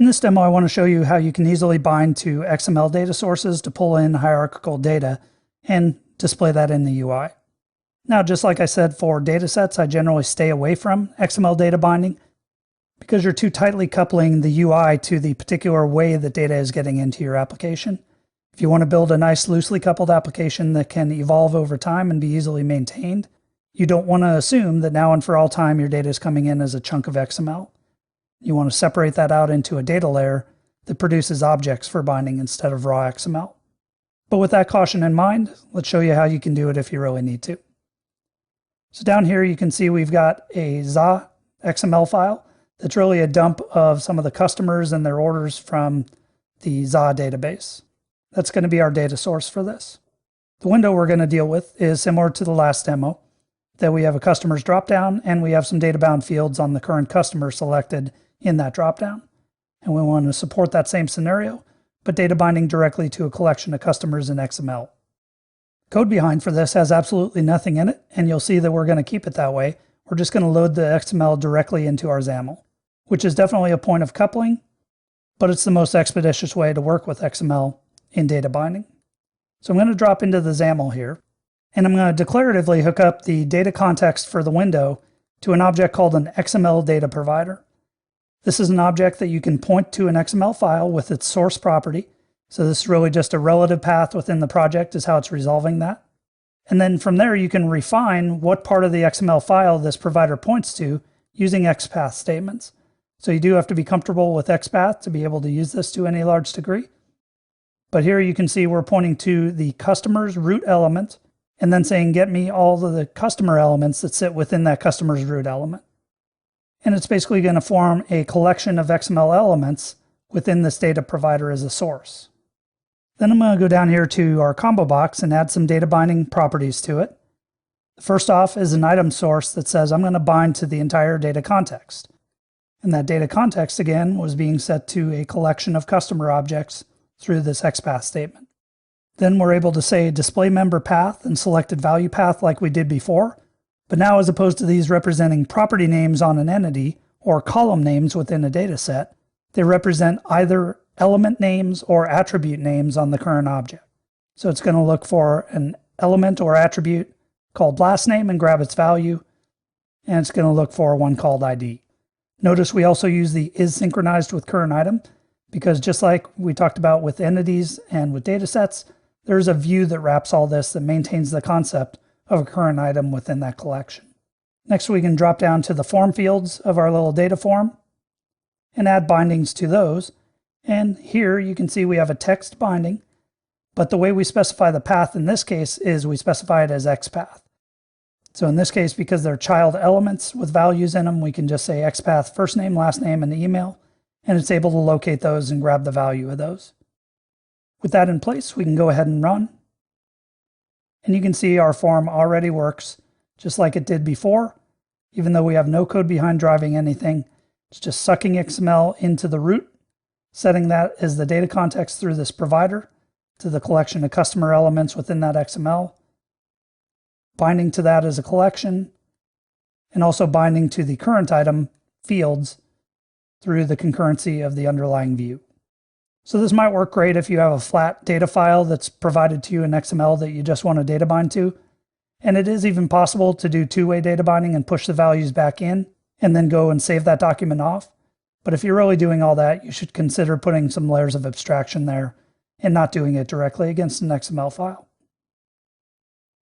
In this demo, I want to show you how you can easily bind to XML data sources to pull in hierarchical data and display that in the UI. Now, just like I said for datasets, I generally stay away from XML data binding because you're too tightly coupling the UI to the particular way that data is getting into your application. If you want to build a nice loosely coupled application that can evolve over time and be easily maintained, you don't want to assume that now and for all time your data is coming in as a chunk of XML. You want to separate that out into a data layer that produces objects for binding instead of raw XML. But with that caution in mind, let's show you how you can do it if you really need to. So down here you can see we've got a XA XML file that's really a dump of some of the customers and their orders from the XA database. That's going to be our data source for this. The window we're going to deal with is similar to the last demo, that we have a customers dropdown and we have some data bound fields on the current customer selected in that dropdown. And we want to support that same scenario, but data binding directly to a collection of customers in XML. Code behind for this has absolutely nothing in it, and you'll see that we're going to keep it that way. We're just going to load the XML directly into our XAML, which is definitely a point of coupling, but it's the most expeditious way to work with XML in data binding. So I'm going to drop into the XAML here, and I'm going to declaratively hook up the data context for the window to an object called an XML data provider. This is an object that you can point to an XML file with its source property. So this is really just a relative path within the project is how it's resolving that. And then from there, you can refine what part of the XML file this provider points to using XPath statements. So you do have to be comfortable with XPath to be able to use this to any large degree. But here you can see we're pointing to the customer's root element and then saying, get me all of the customer elements that sit within that customer's root element. And it's basically going to form a collection of XML elements within this data provider as a source. Then I'm going to go down here to our combo box and add some data binding properties to it. First off is an item source that says I'm going to bind to the entire data context. And that data context, again, was being set to a collection of customer objects through this XPath statement. Then we're able to say display member path and selected value path like we did before. But now, as opposed to these representing property names on an entity or column names within a data set, they represent either element names or attribute names on the current object. So it's going to look for an element or attribute called last name and grab its value, and it's going to look for one called ID. Notice we also use the is synchronized with current item, because just like we talked about with entities and with data sets, there's a view that wraps all this that maintains the concept of a current item within that collection. Next, we can drop down to the form fields of our little data form and add bindings to those. And here you can see we have a text binding, but the way we specify the path in this case is we specify it as XPath. So in this case, because they're child elements with values in them, we can just say XPath first name, last name, and email, and it's able to locate those and grab the value of those. With that in place, we can go ahead and run. And you can see our form already works just like it did before. Even though we have no code behind driving anything, it's just sucking XML into the root, setting that as the data context through this provider to the collection of customer elements within that XML, binding to that as a collection, and also binding to the current item fields through the concurrency of the underlying view. So this might work great if you have a flat data file that's provided to you in XML that you just want to data bind to. And it is even possible to do two-way data binding and push the values back in and then go and save that document off. But if you're really doing all that, you should consider putting some layers of abstraction there and not doing it directly against an XML file.